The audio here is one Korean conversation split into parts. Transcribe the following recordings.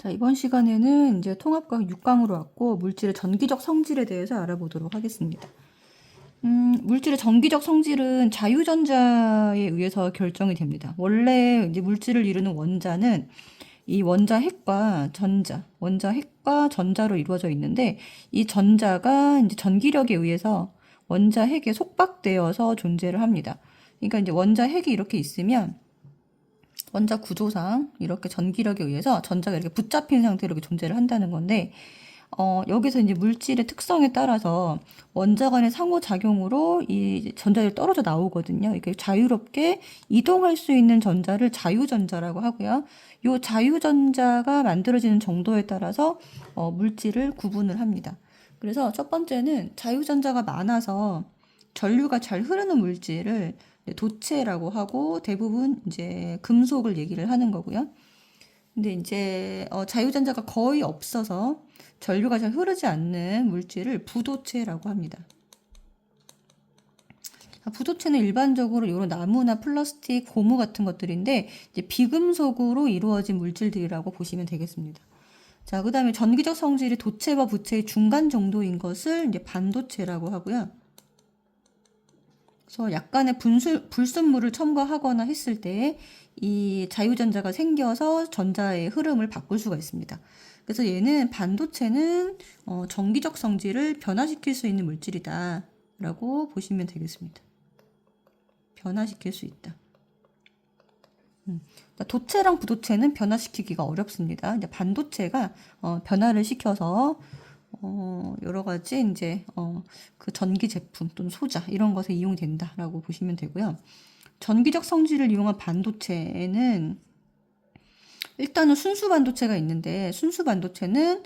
자, 이번 시간에는 이제 통합과학 6강으로 왔고 물질의 전기적 성질에 대해서 알아보도록 하겠습니다. 물질의 전기적 성질은 자유전자에 의해서 결정이 됩니다. 원래 이제 물질을 이루는 원자는 이 원자 핵과 전자로 이루어져 있는데 이 전자가 이제 전기력에 의해서 원자 핵에 속박되어서 존재를 합니다. 그러니까 이제 원자 핵이 이렇게 있으면 원자 구조상 이렇게 전기력에 의해서 전자가 이렇게 붙잡힌 상태로 이렇게 존재를 한다는 건데, 여기서 이제 물질의 특성에 따라서 원자 간의 상호작용으로 이 전자들이 떨어져 나오거든요. 이렇게 자유롭게 이동할 수 있는 전자를 자유전자라고 하고요. 이 자유전자가 만들어지는 정도에 따라서 물질을 구분을 합니다. 그래서 첫 번째는 자유전자가 많아서 전류가 잘 흐르는 물질을 도체라고 하고 대부분 이제 금속을 얘기를 하는 거고요. 근데 이제 자유전자가 거의 없어서 전류가 잘 흐르지 않는 물질을 부도체라고 합니다. 부도체는 일반적으로 이런 나무나 플라스틱, 고무 같은 것들인데 이제 비금속으로 이루어진 물질들이라고 보시면 되겠습니다. 자, 그다음에 전기적 성질이 도체와 부체의 중간 정도인 것을 이제 반도체라고 하고요. 그래서 약간의 불순물을 첨가하거나 했을 때 이 자유전자가 생겨서 전자의 흐름을 바꿀 수가 있습니다. 그래서 얘는 반도체는 전기적 성질을 변화시킬 수 있는 물질이다 라고 보시면 되겠습니다. 변화시킬 수 있다. 도체랑 부도체는 변화시키기가 어렵습니다. 이제 반도체가 변화를 시켜서 여러 가지 이제 그 전기 제품 또는 소자 이런 것에 이용이 된다라고 보시면 되고요. 전기적 성질을 이용한 반도체에는 일단은 순수 반도체가 있는데 순수 반도체는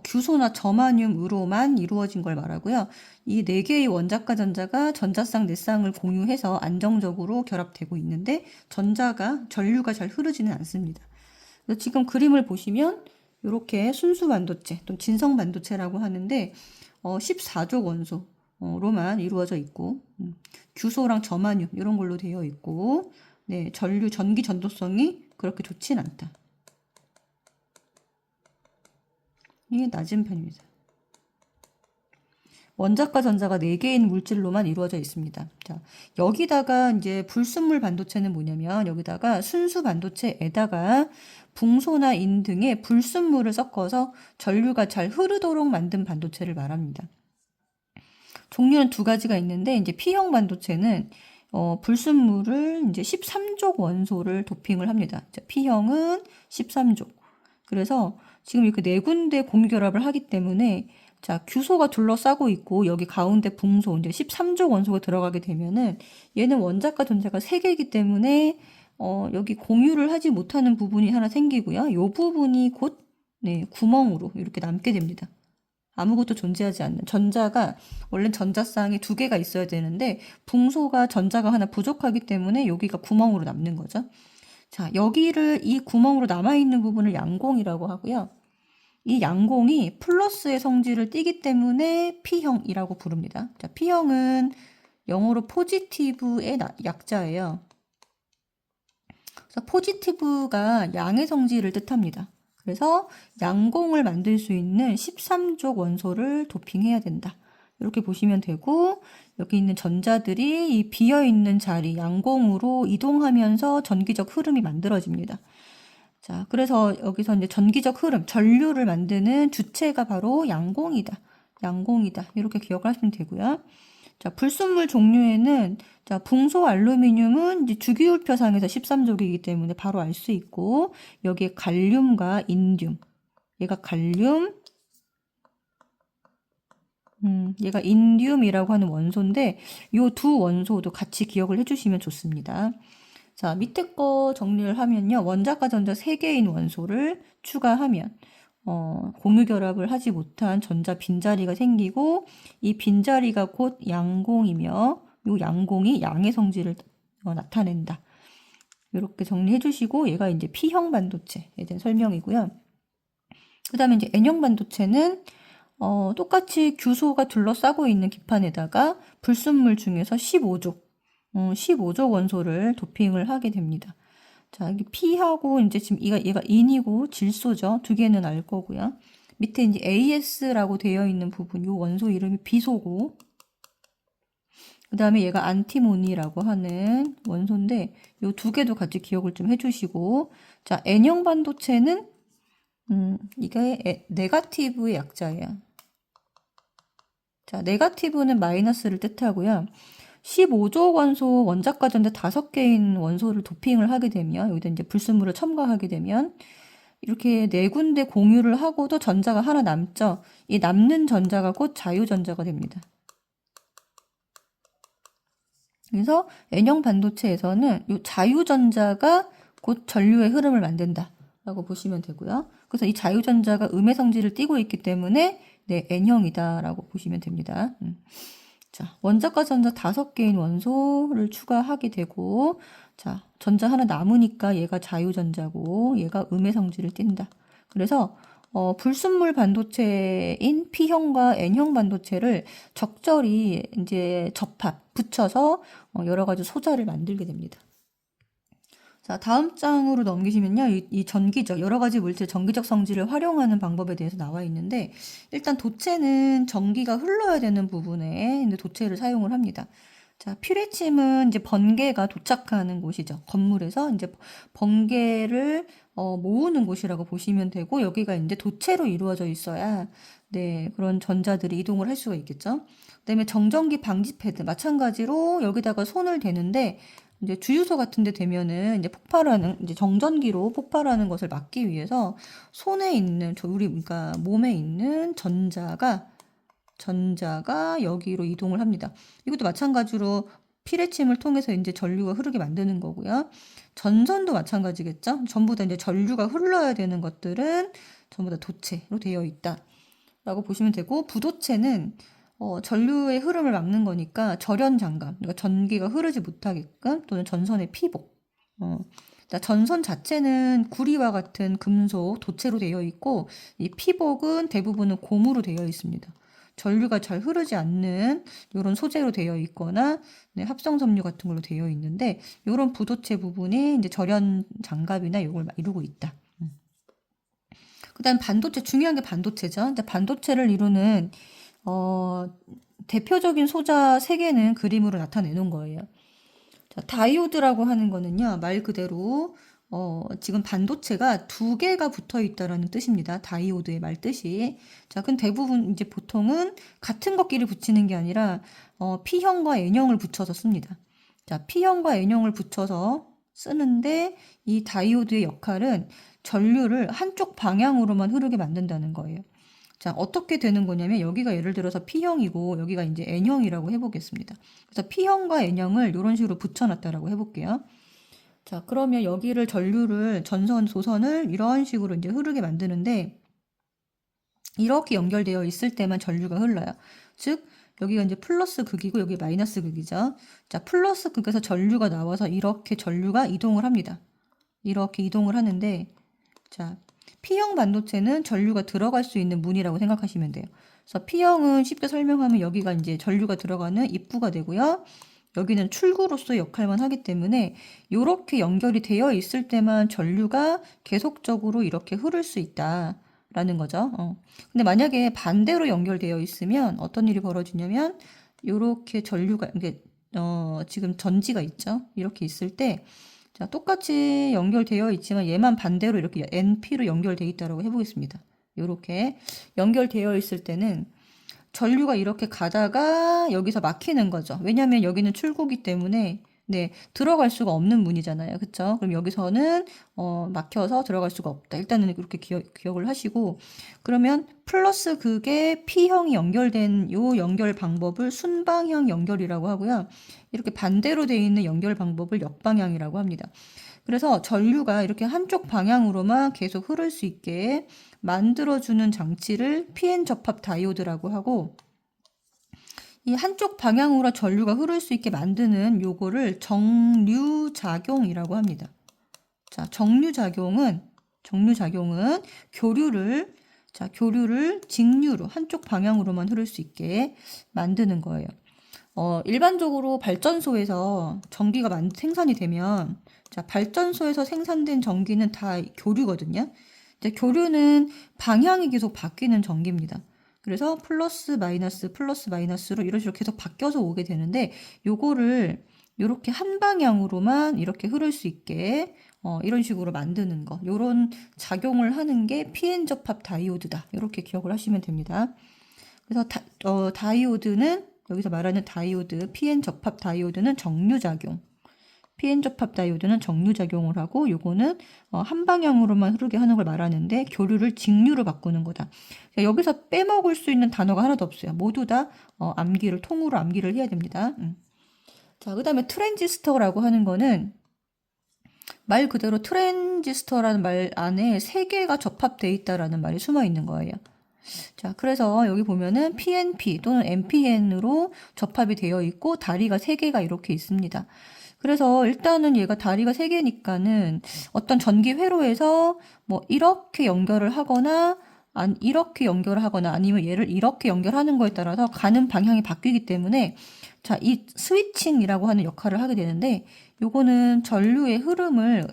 규소나 저마늄으로만 이루어진 걸 말하고요. 이 네 개의 원자과 전자가 전자쌍 네 쌍을 공유해서 안정적으로 결합되고 있는데 전류가 잘 흐르지는 않습니다. 그래서 지금 그림을 보시면 이렇게 순수 반도체 또는 진성 반도체라고 하는데 14족 원소로만 이루어져 있고 규소랑 저마늄 이런 걸로 되어 있고 네, 전기 전도성이 그렇게 좋진 않다. 이게 낮은 편입니다. 원자과 전자가 4개인 물질로만 이루어져 있습니다. 자, 여기다가 이제 불순물 반도체는 뭐냐면 여기다가 순수 반도체에다가 붕소나 인 등의 불순물을 섞어서 전류가 잘 흐르도록 만든 반도체를 말합니다. 종류는 두 가지가 있는데 이제 P형 반도체는 불순물을 이제 13족 원소를 도핑을 합니다. 자, P형은 13족. 그래서 지금 이렇게 네 군데 공유 결합을 하기 때문에 자, 규소가 둘러싸고 있고 여기 가운데 붕소 이제 13족 원소가 들어가게 되면은 얘는 원자과 전자가 3개이기 때문에 여기 공유를 하지 못하는 부분이 하나 생기고요. 이 부분이 곧 네, 구멍으로 이렇게 남게 됩니다. 아무것도 존재하지 않는 전자가 원래 전자쌍이 2개가 있어야 되는데 붕소가 전자가 하나 부족하기 때문에 여기가 구멍으로 남는 거죠. 자, 이 구멍으로 남아있는 부분을 양공이라고 하고요. 이 양공이 플러스의 성질을 띠기 때문에 P형이라고 부릅니다. 자, P형은 영어로 포지티브의 약자예요. 그래서 포지티브가 양의 성질을 뜻합니다. 그래서 양공을 만들 수 있는 13족 원소를 도핑해야 된다. 이렇게 보시면 되고 여기 있는 전자들이 이 비어있는 자리 양공으로 이동하면서 전기적 흐름이 만들어집니다. 자, 그래서 여기서 이제 전기적 흐름, 전류를 만드는 주체가 바로 양공이다. 이렇게 기억을 하시면 되고요. 자, 불순물 종류에는 자, 붕소 알루미늄은 이제 주기율표상에서 13족이기 때문에 바로 알 수 있고 여기에 갈륨과 인듐. 얘가 갈륨, 얘가 인듐이라고 하는 원소인데 이 두 원소도 같이 기억을 해주시면 좋습니다. 자, 밑에 거 정리를 하면요. 원자과 전자 3개인 원소를 추가하면 공유 결합을 하지 못한 전자 빈자리가 생기고 이 빈자리가 곧 양공이며 이 양공이 양의 성질을 나타낸다. 이렇게 정리해 주시고 얘가 이제 P형 반도체에 대한 설명이고요. 그 다음에 이제 N형 반도체는 똑같이 규소가 둘러싸고 있는 기판에다가 불순물 중에서 15족 원소를 도핑을 하게 됩니다. 자, 여기 P하고 이제 지금 얘가 인이고 질소죠. 두 개는 알 거고요. 밑에 이제 AS라고 되어 있는 부분, 요 원소 이름이 비소고, 그 다음에 얘가 안티모니라고 하는 원소인데, 요 두 개도 같이 기억을 좀 해주시고, 자, N형 반도체는, 이게 네거티브의 약자예요. 자, 네거티브는 마이너스를 뜻하고요. 15조 원소 원자과전자 5개인 원소를 도핑을 하게 되면, 여기다 이제 불순물을 첨가하게 되면, 이렇게 네 군데 공유를 하고도 전자가 하나 남죠. 이 남는 전자가 곧 자유전자가 됩니다. 그래서 N형 반도체에서는 이 자유전자가 곧 전류의 흐름을 만든다라고 보시면 되고요. 그래서 이 자유전자가 음의 성질을 띠고 있기 때문에 네, N형이다라고 보시면 됩니다. 자, 원자과 전자 5개인 원소를 추가하게 되고, 자, 전자 하나 남으니까 얘가 자유전자고, 얘가 음의 성질을 띈다. 그래서, 불순물 반도체인 P형과 N형 반도체를 적절히 이제 붙여서 여러 가지 소자를 만들게 됩니다. 자, 다음 장으로 넘기시면요. 이 전기적, 여러 가지 물질 전기적 성질을 활용하는 방법에 대해서 나와 있는데, 일단 도체는 전기가 흘러야 되는 부분에 이제 도체를 사용을 합니다. 자, 피레침은 이제 번개가 도착하는 곳이죠. 건물에서 이제 번개를 모으는 곳이라고 보시면 되고, 여기가 이제 도체로 이루어져 있어야 네, 그런 전자들이 이동을 할 수가 있겠죠. 그다음에 정전기 방지 패드 마찬가지로 여기다가 손을 대는데 이제 주유소 같은 데 되면은 이제 이제 정전기로 폭발하는 것을 막기 위해서 손에 있는, 그러니까 몸에 있는 전자가 여기로 이동을 합니다. 이것도 마찬가지로 피레침을 통해서 이제 전류가 흐르게 만드는 거고요. 전선도 마찬가지겠죠? 전부 다 이제 전류가 흘러야 되는 것들은 전부 다 도체로 되어 있다. 라고 보시면 되고, 부도체는 전류의 흐름을 막는 거니까 절연 장갑, 그러니까 전기가 흐르지 못하게끔 또는 전선의 피복. 전선 자체는 구리와 같은 금속, 도체로 되어 있고 이 피복은 대부분은 고무로 되어 있습니다. 전류가 잘 흐르지 않는 이런 소재로 되어 있거나 네, 합성 섬유 같은 걸로 되어 있는데 이런 부도체 부분이 이제 절연 장갑이나 이걸 이루고 있다. 그다음 반도체, 중요한 게 반도체죠. 반도체를 이루는 대표적인 소자 3개는 그림으로 나타내 놓은 거예요. 자, 다이오드라고 하는 거는요, 말 그대로 지금 반도체가 2개가 붙어 있다라는 뜻입니다. 다이오드의 말 뜻이. 자, 근데 대부분 이제 보통은 같은 것끼리 붙이는 게 아니라 P형과 N형을 붙여서 씁니다. 자, P형과 N형을 붙여서 쓰는데 이 다이오드의 역할은 전류를 한쪽 방향으로만 흐르게 만든다는 거예요. 자, 어떻게 되는 거냐면 여기가 예를 들어서 P형이고 여기가 이제 N형이라고 해보겠습니다. 그래서 P형과 N형을 이런 식으로 붙여놨다라고 해볼게요. 자, 그러면 여기를 전류를 전선, 소선을 이런 식으로 이제 흐르게 만드는데 이렇게 연결되어 있을 때만 전류가 흘러요. 즉, 여기가 이제 플러스 극이고 여기 마이너스 극이죠. 자, 플러스 극에서 전류가 나와서 이렇게 전류가 이동을 합니다. 이렇게 이동을 하는데, 자, P형 반도체는 전류가 들어갈 수 있는 문이라고 생각하시면 돼요. 그래서 P형은 쉽게 설명하면 여기가 이제 전류가 들어가는 입구가 되고요. 여기는 출구로서의 역할만 하기 때문에 이렇게 연결이 되어 있을 때만 전류가 계속적으로 이렇게 흐를 수 있다라는 거죠. 근데 만약에 반대로 연결되어 있으면 어떤 일이 벌어지냐면 이렇게 전류가 이게 지금 전지가 있죠. 이렇게 있을 때 자, 똑같이 연결되어 있지만 얘만 반대로 이렇게 NP로 연결되어 있다고 해보겠습니다. 이렇게 연결되어 있을 때는 전류가 이렇게 가다가 여기서 막히는 거죠. 왜냐하면 여기는 출구기 때문에 네, 들어갈 수가 없는 문이잖아요. 그쵸? 그럼 여기서는 막혀서 들어갈 수가 없다. 일단은 그렇게 기억을 하시고, 그러면 플러스 극에 P형이 연결된 요 연결 방법을 순방향 연결이라고 하고요. 이렇게 반대로 되어 있는 연결 방법을 역방향이라고 합니다. 그래서 전류가 이렇게 한쪽 방향으로만 계속 흐를 수 있게 만들어주는 장치를 PN 접합 다이오드라고 하고, 이 한쪽 방향으로 전류가 흐를 수 있게 만드는 요거를 정류작용이라고 합니다. 자, 정류작용은 교류를 직류로 한쪽 방향으로만 흐를 수 있게 만드는 거예요. 일반적으로 발전소에서 전기가 생산이 되면, 자, 발전소에서 생산된 전기는 다 교류거든요. 이제 교류는 방향이 계속 바뀌는 전기입니다. 그래서 플러스 마이너스로 이런 식으로 계속 바뀌어서 오게 되는데, 요거를 이렇게 한 방향으로만 이렇게 흐를 수 있게 이런 식으로 만드는 거, 요런 작용을 하는 게 PN 접합 다이오드다. 이렇게 기억을 하시면 됩니다. 그래서 다이오드는 여기서 말하는 다이오드, PN 접합 다이오드는 정류작용. PN 접합 다이오드는 정류작용을 하고 요거는 한 방향으로만 흐르게 하는 걸 말하는데 교류를 직류로 바꾸는 거다. 여기서 빼먹을 수 있는 단어가 하나도 없어요. 모두 다 통으로 암기를 해야 됩니다. 자, 그 다음에 트랜지스터라고 하는 거는 말 그대로 트랜지스터라는 말 안에 세 개가 접합되어 있다라는 말이 숨어 있는 거예요. 자, 그래서 여기 보면은 PNP 또는 NPN으로 접합이 되어 있고 다리가 세 개가 이렇게 있습니다. 그래서 일단은 얘가 다리가 세 개니까는 어떤 전기 회로에서 뭐 이렇게 연결을 하거나 이렇게 연결을 하거나 아니면 얘를 이렇게 연결하는 거에 따라서 가는 방향이 바뀌기 때문에 자, 이 스위칭이라고 하는 역할을 하게 되는데 요거는 전류의 흐름을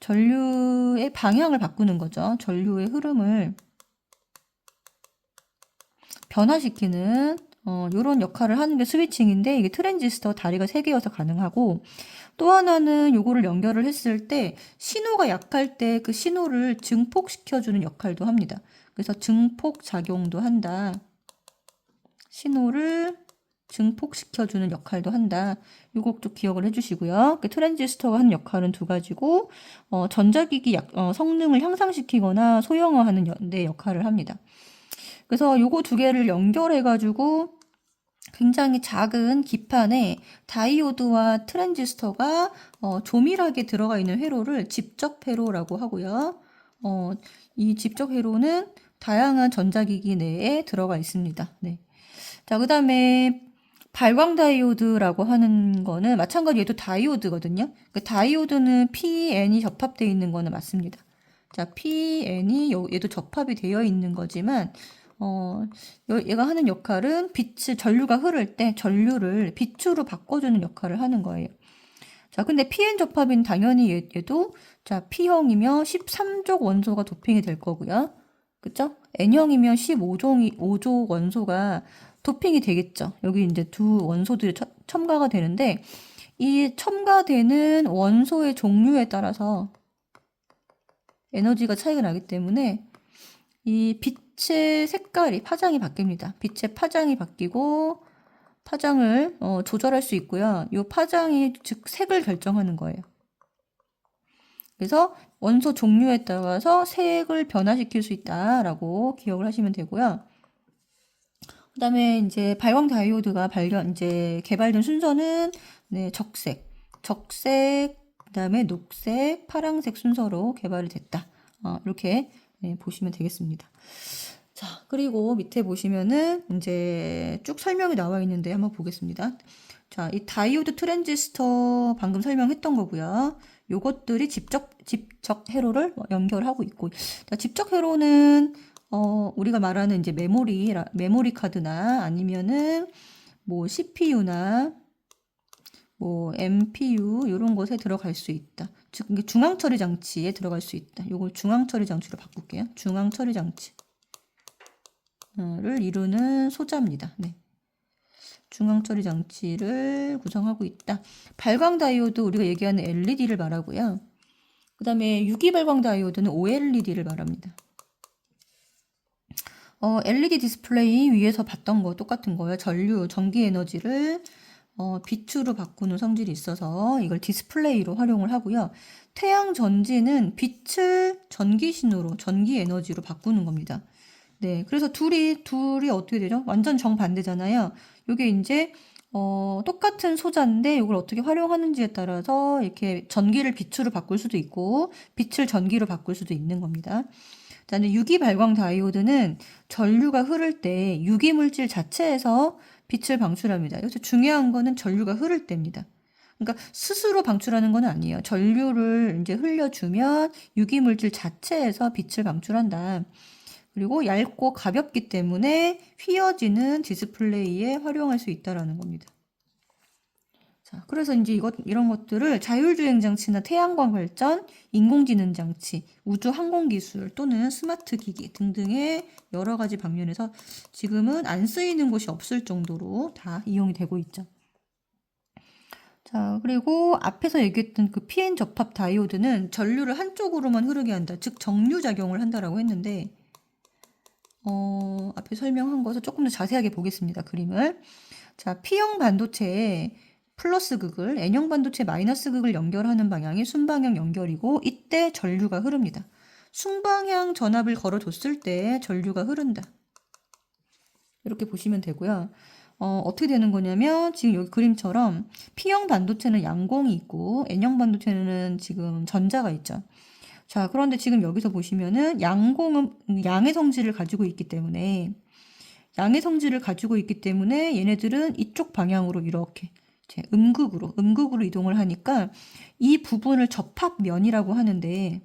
전류의 방향을 바꾸는 거죠. 전류의 흐름을 변화시키는 요런 역할을 하는 게 스위칭인데 이게 트랜지스터 다리가 3개여서 가능하고 또 하나는 요거를 연결을 했을 때 신호가 약할 때 그 신호를 증폭시켜주는 역할도 합니다. 그래서 증폭 작용도 한다. 신호를 증폭시켜주는 역할도 한다. 요것도 기억을 해주시고요. 트랜지스터가 하는 역할은 두 가지고 전자기기 성능을 향상시키거나 소형화하는 데 역할을 합니다. 그래서 요거 두 개를 연결해가지고 굉장히 작은 기판에 다이오드와 트랜지스터가 조밀하게 들어가 있는 회로를 집적 회로라고 하고요. 이 집적 회로는 다양한 전자기기 내에 들어가 있습니다. 네. 자, 그 다음에 발광 다이오드라고 하는 거는 마찬가지로 얘도 다이오드거든요. 그 다이오드는 PN이 접합되어 있는 거는 맞습니다. 자, PN이 얘도 접합이 되어 있는 거지만 얘가 하는 역할은 전류가 흐를 때 전류를 빛으로 바꿔주는 역할을 하는 거예요. 자, 근데 PN 접합인 당연히 얘도 자, P형이면 13족 원소가 도핑이 될 거고요. 그쵸? N형이면 15족 원소가 도핑이 되겠죠. 여기 이제 두 원소들이 첨가가 되는데 이 첨가되는 원소의 종류에 따라서 에너지가 차이가 나기 때문에 이 빛의 색깔이 파장이 바뀝니다. 빛의 파장이 바뀌고 파장을 조절할 수 있고요. 이 파장이 즉 색을 결정하는 거예요. 그래서 원소 종류에 따라서 색을 변화시킬 수 있다라고 기억을 하시면 되고요. 그다음에 이제 발광 다이오드가 개발된 순서는 네, 적색, 그다음에 녹색, 파랑색 순서로 개발이 됐다. 이렇게 네, 보시면 되겠습니다. 자, 그리고 밑에 보시면은 이제 쭉 설명이 나와 있는데 한번 보겠습니다. 자, 이 다이오드 트랜지스터 방금 설명했던 거고요. 요것들이 집적 회로를 연결하고 있고, 자, 집적 회로는 우리가 말하는 이제 메모리 카드나 아니면은 뭐 CPU나 뭐 MPU 이런 것에 들어갈 수 있다. 즉 이게 중앙 처리 장치에 들어갈 수 있다. 요걸 중앙 처리 장치로 바꿀게요. 중앙 처리 장치를 이루는 소자입니다. 네. 중앙 처리 장치를 구성하고 있다. 발광 다이오드 우리가 얘기하는 LED를 말하고요. 그다음에 유기 발광 다이오드는 OLED를 말합니다. LED 디스플레이 위에서 봤던 거 똑같은 거예요. 전기 에너지를 빛으로 바꾸는 성질이 있어서 이걸 디스플레이로 활용을 하고요. 태양 전지는 빛을 전기신호로, 전기 에너지로 바꾸는 겁니다. 네, 그래서 둘이 어떻게 되죠? 완전 정반대잖아요. 이게 이제 똑같은 소자인데 이걸 어떻게 활용하는지에 따라서 이렇게 전기를 빛으로 바꿀 수도 있고 빛을 전기로 바꿀 수도 있는 겁니다. 자, 이제 유기 발광 다이오드는 전류가 흐를 때 유기 물질 자체에서 빛을 방출합니다. 여기서 중요한 거는 전류가 흐를 때입니다. 그러니까 스스로 방출하는 건 아니에요. 전류를 이제 흘려주면 유기 물질 자체에서 빛을 방출한다. 그리고 얇고 가볍기 때문에 휘어지는 디스플레이에 활용할 수 있다라는 겁니다. 자, 그래서 이제 이런 것들을 자율주행 장치나 태양광 발전, 인공지능 장치, 우주 항공 기술 또는 스마트 기기 등등의 여러 가지 방면에서 지금은 안 쓰이는 곳이 없을 정도로 다 이용이 되고 있죠. 자, 그리고 앞에서 얘기했던 그 PN 접합 다이오드는 전류를 한쪽으로만 흐르게 한다. 즉 정류작용을 한다라고 했는데 앞에 설명한 것을 조금 더 자세하게 보겠습니다. 그림을. 자, P형 반도체에 플러스 극을, N형 반도체 마이너스 극을 연결하는 방향이 순방향 연결이고 이때 전류가 흐릅니다. 순방향 전압을 걸어줬을 때 전류가 흐른다. 이렇게 보시면 되고요. 어떻게 되는 거냐면 지금 여기 그림처럼 P형 반도체는 양공이 있고 N형 반도체는 지금 전자가 있죠. 자, 그런데 지금 여기서 보시면은 양공은 양의 성질을 가지고 있기 때문에 얘네들은 이쪽 방향으로 이렇게 음극으로 이동을 하니까 이 부분을 접합면이라고 하는데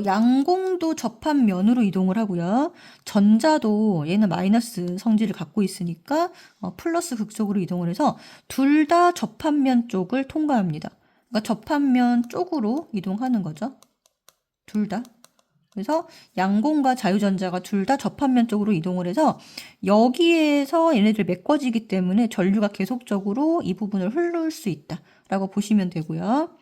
양공도 접합면으로 이동을 하고요. 전자도 얘는 마이너스 성질을 갖고 있으니까 플러스 극 쪽으로 이동을 해서 둘 다 접합면 쪽을 통과합니다. 그러니까 접합면 쪽으로 이동하는 거죠. 둘 다. 그래서 양공과 자유전자가 둘 다 접합면 쪽으로 이동을 해서 여기에서 얘네들 메꿔지기 때문에 전류가 계속적으로 이 부분을 흐를 수 있다라고 보시면 되고요.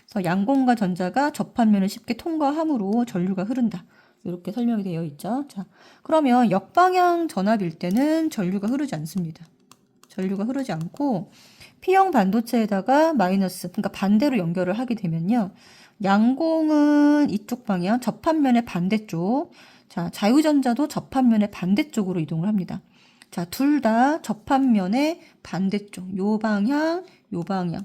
그래서 양공과 전자가 접합면을 쉽게 통과함으로 전류가 흐른다. 이렇게 설명이 되어 있죠. 자, 그러면 역방향 전압일 때는 전류가 흐르지 않습니다. 전류가 흐르지 않고 P형 반도체에다가 마이너스, 그러니까 반대로 연결을 하게 되면요. 양공은 이쪽 방향, 접합면의 반대쪽. 자, 자유전자도 접합면의 반대쪽으로 이동을 합니다. 자, 둘 다 접합면의 반대쪽. 요 방향.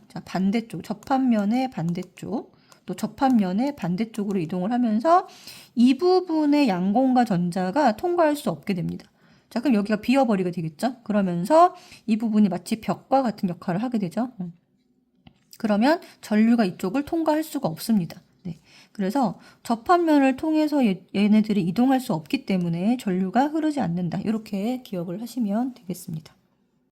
자, 반대쪽. 접합면의 반대쪽. 또 접합면의 반대쪽으로 이동을 하면서 이 부분의 양공과 전자가 통과할 수 없게 됩니다. 자, 그럼 여기가 비어버리게 되겠죠? 그러면서 이 부분이 마치 벽과 같은 역할을 하게 되죠. 그러면 전류가 이쪽을 통과할 수가 없습니다. 네. 그래서 접합면을 통해서 얘네들이 이동할 수 없기 때문에 전류가 흐르지 않는다. 이렇게 기억을 하시면 되겠습니다.